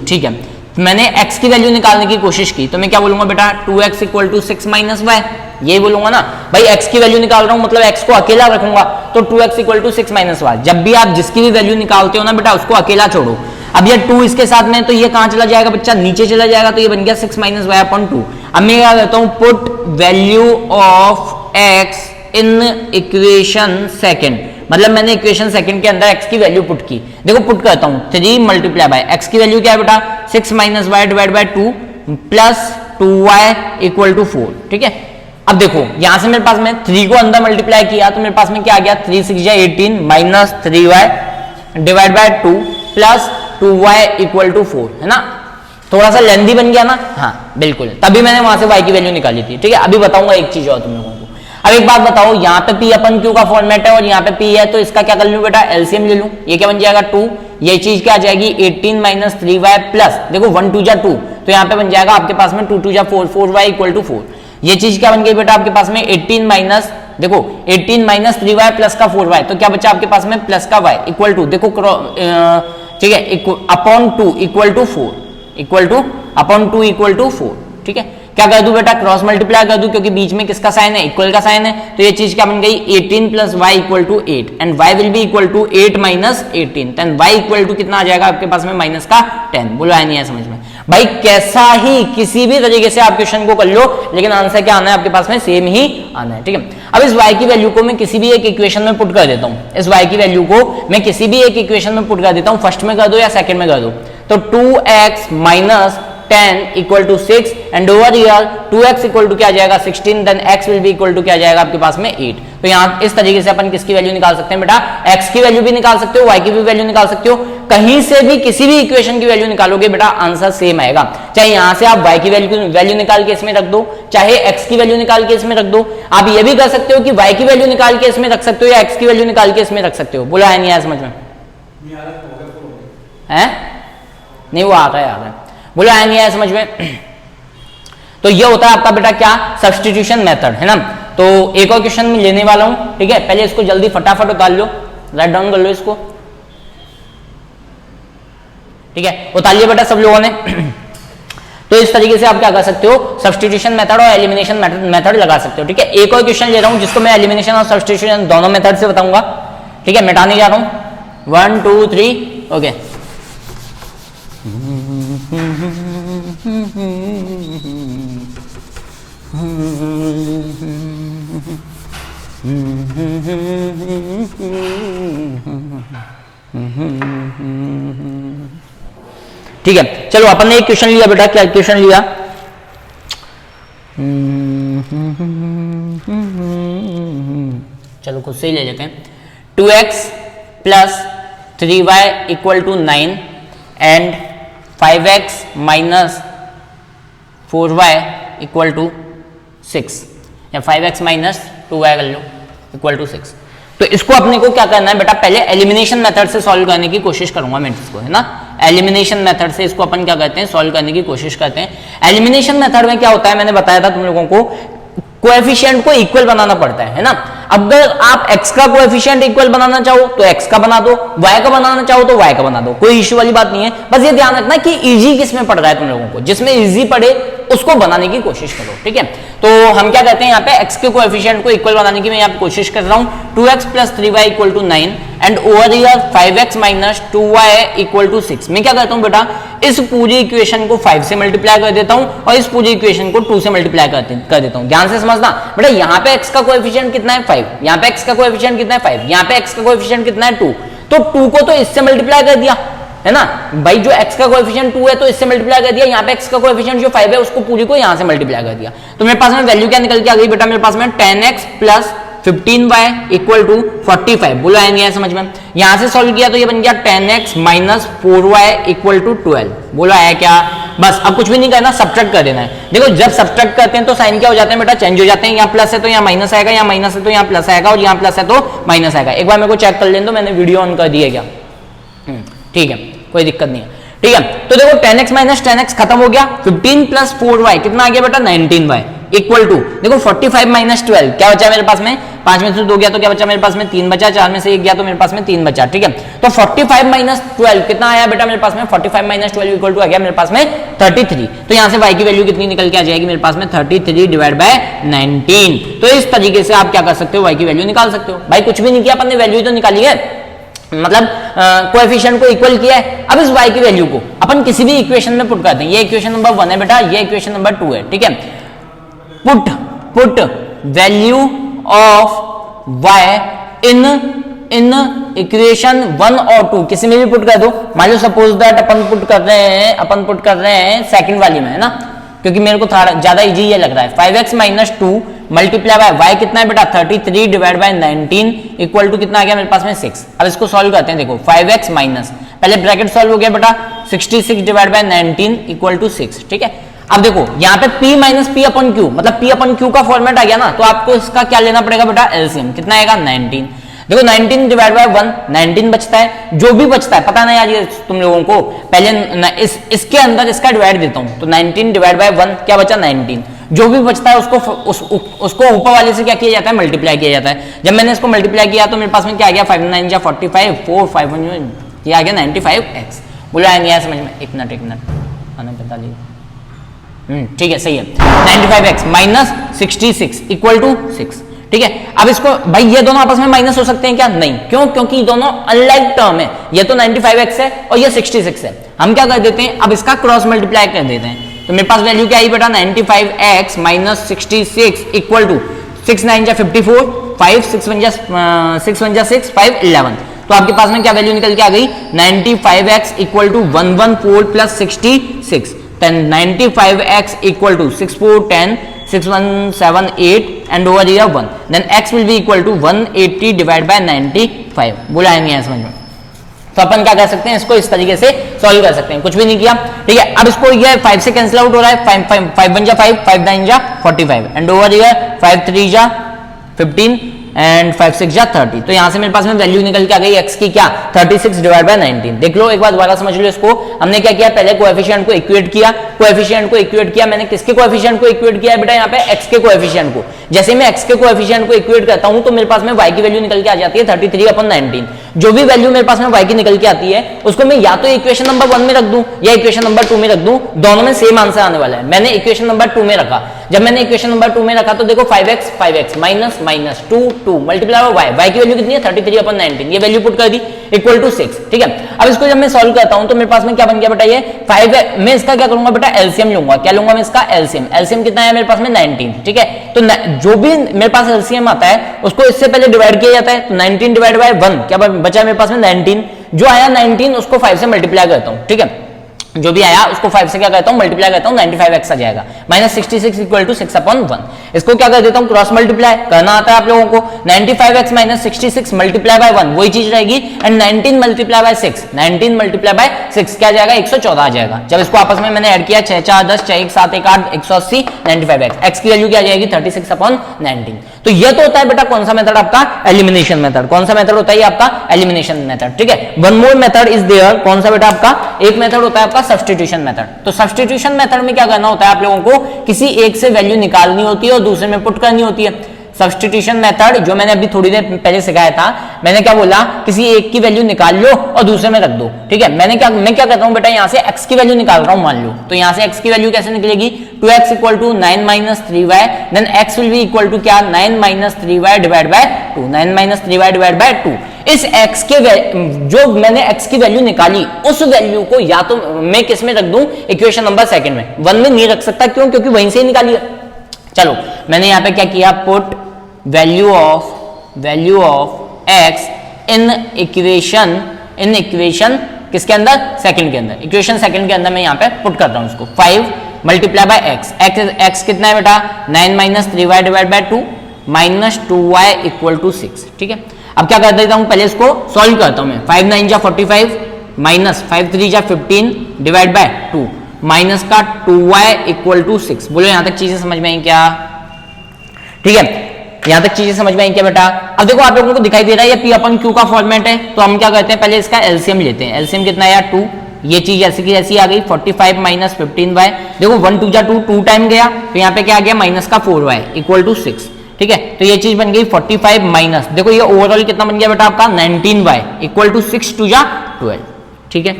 ठीक है, मैंने x की वैल्यू निकालने की कोशिश की तो मैं क्या बोलूंगा बेटा 2x equal to 6 minus Y, ये बोलूंगा ना भाई। x की वैल्यू निकाल रहा हूं मतलब x को अकेला रखूंगा, तो 2x equal to 6 minus Y. जब भी आप जिसकी भी वैल्यू निकालते हो ना बेटा उसको अकेला छोड़ो। अब ये 2 इसके साथ में तो ये कहां चला जाएगा बच्चा, नीचे चला जाएगा, तो ये बन गया 6 माइनस वाई अपॉन 2। अब मैं क्या कहता हूं, put value of x in equation second, मतलब मैंने इक्वेशन सेकंड के अंदर x की वैल्यू पुट की। देखो पुट करता हूं 3 मल्टीप्लाई बाय x की वैल्यू क्या है बेटा 6 minus y divide by 2 plus 2y equal to 4, ठीक है। अब देखो यहां से मेरे पास में 3 को अंदर मल्टीप्लाई किया तो मेरे पास में क्या आ गया 3 6 18 minus 3y divide by 2 plus 2y equal to 4, है ना। थोड़ा सा लेंदी बन गया ना, हाँ बिल्कुल, तभी मैंने वहां से y की वैल्यू निकाली थी, ठीक है। अभी बताऊंगा एक चीज और तुम लोगों को। अब एक बात बताओ, यहाँ पे p अपन q का फॉर्मेट है और यहाँ पे p है, तो इसका क्या कर लूं बेटा एलसीएम ले लूं। ये क्या बन जाएगा 2, ये चीज क्या आ जाएगी 18 माइनस 3y प्लस, देखो 1 2 जा 2, तो यहाँ पे बन जाएगा आपके पास में 2 2 जा 4, 4y इक्वल टू 4। ये चीज क्या बन गई बेटा आपके पास में 18 माइनस, देखो 18 माइनस 3y प्लस का 4y, तो क्या बचा आपके पास में प्लस का y इक्वल टू, देखो ठीक है, upon 2 equal to 4, equal to upon 2 equal to 4, ठीक है। क्या कर दूं बेटा क्रॉस मल्टीप्लाई कर दूं, क्योंकि बीच में किसका साइन है, इक्वल का साइन है, तो ये चीज क्या बन गई 18 plus y equal to 8 and y will be equal to 8 minus 18, then y equal to कितना आ जाएगा आपके पास में माइनस का 10। बोला है नहीं है समझ में भाई, कैसा ही किसी भी तरीके से आप क्वेश्चन को कर लो लेकिन आंसर क्या आना है आपके पास में सेम ही आना है, ठीक है। अब इस y की वैल्यू को मैं किसी भी एक इक्वेशन में पुट कर देता हूं, इस y की वैल्यू को मैं किसी भी एक इक्वेशन में पुट कर देता हूं, फर्स्ट में कर दो या सेकंड में कर दो, तो 2x minus 10 equal to 6 and over here 2x equal to क्या आ जाएगा 16, then x will be equal to क्या आ जाएगा आपके पास में 8। तो यहाँ इस तरीके से अपन किसकी वैल्यू निकाल सकते हैं बेटा, x की वैल्यू भी निकाल सकते हो, y की भी वैल्यू निकाल सकते हो, कहीं से भी किसी भी इक्वेशन की वैल्यू निकालोगे बेटा आंसर सेम आएगा। चाहे यहाँ से आप y की वैल्यू निकाल के इसमें रख दो, चाहे x की वैल्यू निकाल के इसमें रख दो, आप ये भी कर सकते हो कि y की वैल्यू निकाल के इसमें रख सकते हो या x की वैल्यू निकाल के इसमें रख सकते हो। बोला है नहीं आया समझ में, है नहीं वो आ रहा है, बोला है नहीं आया समझ में। तो ये होता है आपका बेटा क्या सब्स्टिट्यूशन मेथड, है ना। तो एक और क्वेश्चन में लेने वाला हूं, ठीक है, पहले इसको जल्दी फटाफट उतार लो, राइट डाउन कर लो इसको, ठीक है, उतार लिया बेटा सब लोगों ने। तो इस तरीके से आप क्या कर सकते हो, सब्स्टिट्यूशन मेथड और एलिमिनेशन मेथड लगा सकते हो, ठीक है। एक और क्वेश्चन ले रहा हूं जिसको मैं एलिमिनेशन और सब्स्टिट्यूशन दोनों मेथड से बताऊंगा, ठीक है, मिटाने जा रहा हूं 1 2 3 ओके। ठीक है, चलो अपन ने एक क्वेश्चन लिया बेटा, क्या क्वेश्चन लिया, चलो खुद से ही ले लेते हैं। 2x plus 3y equal to 9 and 5x minus 4y equal to 6, या 5x माइनस 2y कर लो इक्वल टू 6। तो इसको अपने को क्या करना है बेटा, पहले एलिमिनेशन मेथड से सॉल्व करने की कोशिश करूंगा मैं इसको, है ना। एलिमिनेशन मेथड से इसको अपन क्या करते हैं, सॉल्व करने की कोशिश करते हैं। एलिमिनेशन मेथड में क्या होता है, मैंने बताया था तुम लोगों को, कोएफिशिएंट को इक्वल बनाना पड़ता है ना। अगर आप x का कोएफिशिएंट इक्वल बनाना चाहो तो x का बना दो, y का बनाना चाहो तो y का बना दो, कोई इश्यू वाली बात नहीं है। बस ये ध्यान रखना कि इजी किसमें पड़ रहा है तुम लोगों को, जिसमें इजी पड़े उसको बनाने की कोशिश करो, ठीक है। तो हम क्या कहते हैं यहाँ पे x के कोएफिशिएंट को इक्वल बनाने की मैं यहाँ पे कोशिश कर रहा हूँ। 2x + 3y = 9 and over here 5x - 2y = 6। मैं क्या कहता हूँ बेटा, इस पूरी इक्वेशन को 5 से मल्टीप्लाई कर देता हूँ और इस पूरी इक्वेशन को 2 से मल्टीप्लाई कर देता हूँ। ध्यान से समझना बेटा, यहाँ पे x का कोएफिशिएंट कितना है 5, यहाँ पे x का कोएफिशिएंट कितना है 5, यहाँ पे x का कोएफिशिएंट कितना है 2, तो 2 को तो इससे मल्टीप्लाई कर दिया है ना भाई, जो x का कोएफिशिएंट 2 है तो इससे मल्टीप्लाई कर दिया, यहाँ पे x का कोएफिशिएंट जो 5 है उसको पूरी को यहाँ से मल्टीप्लाई कर दिया। तो मेरे पास में वैल्यू क्या निकल के आ गई बेटा, मेरे पास में 10x + 15y = 45। बोलो आया नहीं है समझ में? यहां से सॉल्व किया तो ये बन गया 10x - 4y = 12। बोलो आया क्या? बस अब कुछ भी नहीं करना, सब्ट्रैक्ट कर देना है। देखो जब सब्ट्रैक्ट करते हैं तो साइन क्या हो जाते हैं बेटा, चेंज हो जाते हैं। यहाँ प्लस है तो यहाँ माइनस आएगा, यहाँ माइनस है तो यहाँ प्लस आएगा, और यहाँ प्लस है तो माइनस आएगा। एक बार मेरे को चेक कर लेने दो, मैंने वीडियो ऑन कर दी है क्या? ठीक है, कोई दिक्कत नहीं है, ठीक है। तो देखो 10x - 10x खत्म हो गया, 15 + 4y कितना आ गया बेटा 19y = देखो 45 - 12 क्या बचा मेरे पास में, 5 में से 2 गया तो क्या बचा मेरे पास में 3 बचा, 4 में से 1 गया तो मेरे पास में 3 बचा, ठीक है। तो 45 - 12 कितना आया बेटा मेरे पास में, 45 - 12 = आ गया मेरे पास में 33। तो यहां से y की वैल्यू कितनी निकल के आ जाएगी मेरे पास में 33/19। तो इस तरीके से आप क्या कर सकते हो, y की वैल्यू निकाल सकते हो। भाई कुछ भी नहीं किया अपन ने, वैल्यू तो निकाली है, मतलब कोएफिशिएंट को इक्वल किया है। अब इस y की वैल्यू को अपन किसी भी इक्वेशन में पुट करते हैं। ये इक्वेशन नंबर 1 है बेटा, ये इक्वेशन नंबर 2 है, ठीक है। Put value of y in equation 1 और 2 किसी में भी पुट कर दो। मान लो सपोज दैट अपन पुट कर रहे हैं सेकंड वाली में, है ना, क्योंकि मेरे को थोड़ा ज्यादा इजी ये लग रहा है। 5x - 2 मल्टीप्लाई बाय y कितना है बेटा 33/19 = कितना आ गया मेरे पास में 6। अब इसको सॉल्व करते हैं। देखो 5x माइनस, पहले ब्रैकेट सॉल्व हो गया बेटा 66/19 = 6, ठीक है। अब देखो यहाँ पे p - p/q मतलब p/q का फॉर्मेट आ गया ना, तो आपको इसका क्या लेना पड़ेगा बेटा एलसीएम। कितना आएगा 19। देखो 19 / 1 19 बचता है, जो भी बचता है पता नहीं आज ये तुम लोगों को, पहले इसके अंदर इसका डिवाइड देता हूं। तो 19 / 1 क्या बचा 19, जो भी बचता है उसको ऊपर वाले से क्या किया जाता है मल्टीप्लाई किया जाता है। जब मैंने इसको मल्टीप्लाई किया तो मेरे पास में क्या आ गया 5 9 जा 45 4 5 1 ये आ गया 95x। बोला नहीं आया समझ में? एक मिनट आने बता लीजिए, ठीक है सही है। 95x - 66 = 6, ठीक है। अब इसको भाई ये दोनों आपस में माइनस हो सकते हैं क्या? नहीं, क्यों? क्योंकि दोनों अनलाइक टर्म है, ये तो 95x है और ये 66 है। हम क्या कर देते हैं, अब इसका क्रॉस मल्टीप्लाई कर देते हैं। तो मेरे पास वैल्यू क्या आई बेटा 95x - 66 = 6 9 जा 54 5 6 1 जा 6 5 11। तो आपके पास में क्या वैल्यू निकल के आ गई 95x = 114 + 66 95x = 64 10 6 1 7 8 and over here 1, then x will be equal to 180/95। बोला है नहीं है समझ में? तो अपन क्या कर सकते हैं, इसको इस तरीके से सॉल्व कर सकते हैं। कुछ भी नहीं किया, ठीक है। अब इसको ये 5 से कैंसिल आउट हो रहा है, 5 1 जा 5 5 9 जा 45 एंड ओवर हियर 5 3 जा 15 एंड 5 6 जा 30। तो यहां से मेरे पास में वैल्यू निकल के आ गई x की क्या 36/19। देख लो एक बार दोबारा समझ लो इसको। हमने क्या किया, पहले कोएफिशिएंट को इक्वेट किया। मैंने किसके कोएफिशिएंट को इक्वेट किया बेटा यहाँ पे x के कोएफिशिएंट को। जैसे मैं x के कोएफिशिएंट को इक्वेट करता हूं तो मेरे पास में y की वैल्यू निकल के आ जाती है 33/19। जो भी वैल्यू मेरे पास में y की निकल के आती है उसको मैं या तो इक्वेशन नंबर 1 में रख दूं या इक्वेशन नंबर 2 में रख दूं, दोनों में सेम आंसर आने वाला है। मैंने इक्वेशन नंबर 2 में रखा। जब मैंने इक्वेशन नंबर 2 में रखा तो देखो 5x minus 2 multiply bye y की वैल्यू कितनी है 33/19, ये वैल्यू पुट कर दी = 6, ठीक है। अब इसको जब मैं सॉल्व करता हूं तो मेरे पास में क्या बन गया बेटा ये 5। मैं इसका क्या करूंगा बेटा एलसीएम लूंगा। क्या लूंगा मैं इसका एलसीएम कितना है मेरे पास में 19, ठीक है। तो जो भी मेरे पास एलसीएम आता है उसको इससे पहले डिवाइड किया जाता है। तो 19 / 1 क्या बचा मेरे पास में 19, जो आया 19 उसको 5 से मल्टीप्लाई करता हूं, ठीक है। जो भी आया उसको 5 से क्या करता हूं मल्टीप्लाई करता हूं, 95x आ जाएगा -66 = 6/1। इसको क्या कर देता हूं क्रॉस मल्टीप्लाई करना आता है आप लोगों को। 95x - 66 मल्टीप्लाई बाय 1 वही चीज रहेगी एंड 19 मल्टीप्लाई बाय 6 क्या आ जाएगा 114 आ जाएगा। जब इसको आपस में मैंने ऐड किया 6 4 10 6 1 7 1 8 180 95x, x की वैल्यू क्या आ जाएगी 36/19। तो ये तो होता है बेटा कौन सा मेथड आपका एलिमिनेशन मेथड। कौन सा मेथड होता है आपका एलिमिनेशन मेथड, ठीक है। One more method is there, कौन सा बेटा आपका एक मेथड होता है आपका सब्स्टिट्यूशन मेथड। तो सब्स्टिट्यूशन मेथड में क्या करना होता है आप लोगों को, किसी एक से वैल्यू निकालनी होती है और दूसरे में पुट करनी होती है। सब्स्टिट्यूशन मेथड जो मैंने अभी थोड़ी देर पहले सिखाया था, मैंने क्या बोला, किसी एक की वैल्यू निकाल लो और दूसरे में रख दो, ठीक है। मैं क्या करता हूं बेटा, यहां से x की वैल्यू निकाल रहा हूं मान लो, तो यहां से x की वैल्यू कैसे निकलेगी, 2x equal to 9 minus 3y, then x will be equal to क्या, 9 minus 3y divide by 2, 9 minus 3y divide by 2। इस x के जो मैंने x की वैल्यू निकाली उस वैल्यू को या तो मैं किस में रख दूं, इक्वेशन नंबर सेकंड में, 1 में नहीं रख सकता, क्यों, क्योंकि वहीं से ही निकाली है। चलो मैंने यहां पे क्या किया, put value of x in equation किसके अंदर, सेकंड के अंदर, इक्वेशन सेकंड के अंदर मैं यहां पे पुट कर रहा हूं उसको। 5 मल्टीप्लाई बाय x कितना है बेटा, 9 minus 3y divide by 2 minus 2y equal to 6, ठीक है। अब क्या कर देता हूं, पहले इसको सॉल्व करता हूं मैं, 5 9 जा 45 माइनस 5 3 जा 15 डिवाइड बाय 2 माइनस का 2y इक्वल टू 6। बोलो यहां तक चीजें समझ में आई क्या, ठीक है, यहां तक चीजें समझ में आई क्या बेटा। अब देखो आप लोगों को दिखाई दे रहा है ये P अपन Q का फॉर्मेट है, तो हम क्या करते हैं, पहले इसका एलसीएम लेते हैं। एलसीएम कितना है यार, 2, ये चीज ऐसी की ऐसी आ गई, 45 माइनस 15y, देखो 1 2 जा 2, 2 टाइम गया, तो यहाँ पे क्या आ गया, माइनस का 4y इक्वल टू 6, ठीक है। तो ये चीज बन गई 45 माइनस, देखो ये ओवरऑल कितना बन गया बेटा आपका, 19y इक्वल टू 6 2 जा 12, ठीक है।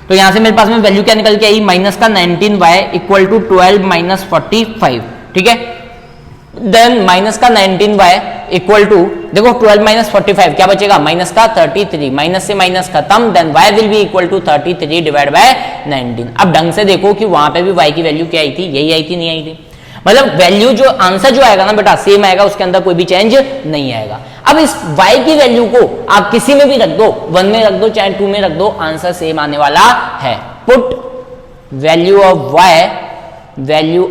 तो यहां से मेरे पास में वैल्यू क्या निकल के आई, माइनस का 19y इक्वल टू 12 माइनस 45, ठीक है। देन माइनस का 19y इक्वल टू, देखो 12 माइनस 45 क्या बचेगा, माइनस का 33, माइनस से माइनस खत्म, then y will be equal to 33 divide by 19। अब ढंग से देखो कि वहां पे भी y की वैल्यू क्या आई थी, यही आई थी, नहीं आई थी, मतलब वैल्यू जो आंसर जो आएगा ना बेटा सेम आएगा, उसके अंदर कोई भी चेंज नहीं आएगा। अब इस y की वैल्यू को आप किसी में भी रख दो, 1 में रख दो चाहे 2 में रख दो, आंसर सेम आने वाला है। Put value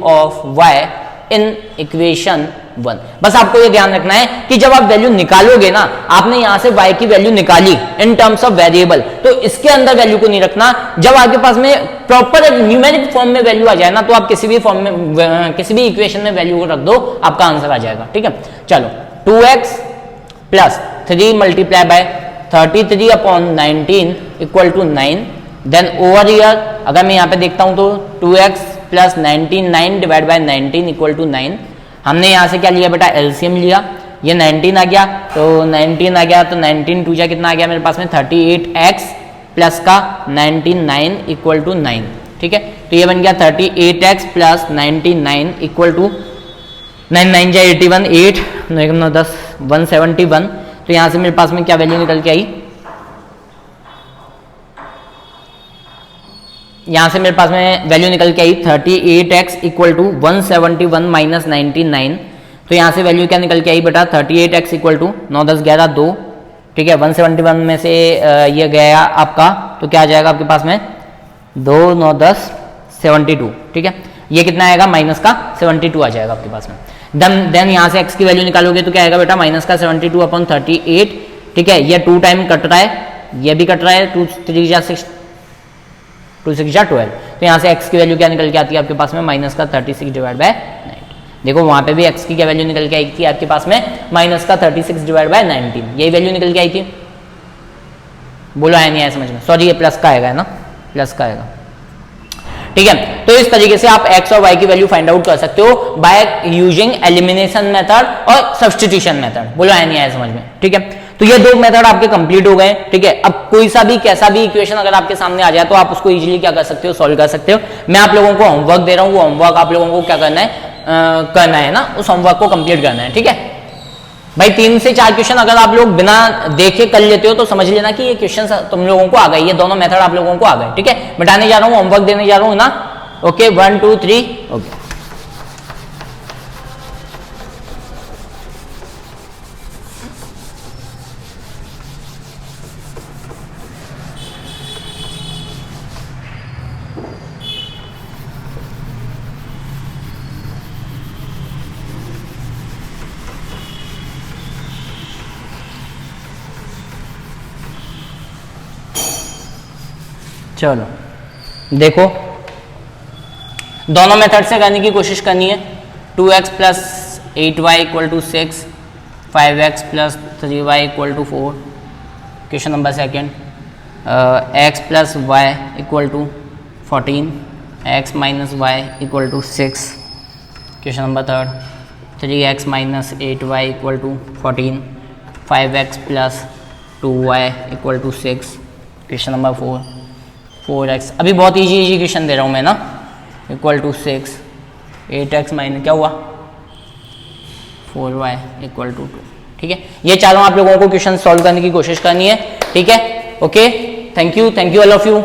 of y in equation 1। बस आपको ये ध्यान रखना है कि जब आप वैल्यू निकालोगे ना, आपने यहां से y की वैल्यू निकाली इन टर्म्स ऑफ वेरिएबल, तो इसके अंदर वैल्यू को नहीं रखना। जब आपके पास में प्रॉपर एक न्यूमेरिक फॉर्म में वैल्यू आ जाए ना, तो आप किसी भी फॉर्म में किसी भी इक्वेशन में वैल्यू को रख दो, आपका आंसर आ जाएगा, ठीक है। चलो 2x plus 3 multiply by 33 upon 19 equal to 9, then over here अगर मैं यहाँ पे देखता हूं तो 2x plus 9 divide by 19 equal to 9। हमने यहाँ से क्या लिया बेटा, एलसीएम लिया, ये 19 आ गया, तो 19 आ गया, तो 19 2 जा कितना आ गया मेरे पास में 38x प्लस का 99 इक्वल टू 9, ठीक है। तो ये बन गया 38x प्लस 99 इक्वल टू 9 9 जा 81, 8 9 10 171। तो यहाँ से मेरे पास में क्या वैल्यू निकल के आई, यहां से मेरे पास में वैल्यू निकल के आई 38x इक्वल टू 171 माइनस 99। तो यहां से वैल्यू क्या निकल के आई बेटा, 38x इक्वल टू 9 10 11 2, ठीक है। 171 में से ये गया आपका, तो क्या आ जाएगा आपके पास में 2 9 10 72, ठीक है। ये कितना आएगा, माइनस का 72 आ जाएगा आपके पास में। देन यहां से x की वैल्यू निकालोगे तो क्या आएगा बेटा, माइनस का 72 अपॉन 38, ठीक है। ये 2 टाइम कट रहा है, ये भी कट रहा है, 2 3 जा 6 2 6 जा 12। तो यहाँ से x की वैल्यू क्या निकल के आती है आपके पास में, माइनस का 36 डिवाइड बाय 19। देखो वहां पे भी x की क्या वैल्यू निकल के आई थी आपके पास में, माइनस का 36 डिवाइड बाय 19, यही वैल्यू निकल के आई थी। बोलो आया नहीं आया समझ में, सॉरी ये प्लस का आएगा, है ना, प्लस का आएगा, ठीक है। तो इस तरीके से आप x और y की वैल्यू फाइंड आउट कर सकते हो बाय यूजिंग एलिमिनेशन मेथड और सब्स्टिट्यूशन मेथड। बोलो आया नहीं आया समझ में, ठीक है। तो ये 2 मेथड आपके कंप्लीट हो गए, ठीक है। अब कोई सा भी कैसा भी इक्वेशन अगर आपके सामने आ जाए तो आप उसको इजीली क्या कर सकते हो, सॉल्व कर सकते हो। मैं आप लोगों को होमवर्क दे रहा हूँ, वो होमवर्क आप लोगों को क्या करना है ना, उस होमवर्क को कंप्लीट करना है, ठीक है भाई। 3 से 4 क्वेश्चन अगर आप लोग बिना देखे कर लेते हो तो समझ लेना कि ये क्वेश्चन तुम लोगों को आ गए, ये दोनों मेथड आप लोगों को आ गए, ठीक है। बताने जा रहा हूँ, होमवर्क देने जा रहा हूँ ना, ओके 1 2 3 ओके। चलो देखो दोनों मेथड से करने की कोशिश करनी है। 2x plus 8y equal to 6, 5x plus 3y equal to 4, question number second. x plus y equal to 14, x minus y equal to 6, question number third. 3x minus 8y equal to 14, 5x plus 2y equal to 6, question number 4, 4x, अभी बहुत इजी क्वेश्चन दे रहा हूँ मैं ना, इक्वल टू 6, 8x माइनस क्या हुआ 4y इक्वल टू 2। ठीक है, ये चारों आप लोगों को क्वेश्चन सॉल्व करने की कोशिश करनी है। ठीक है, okay, thank you all of you.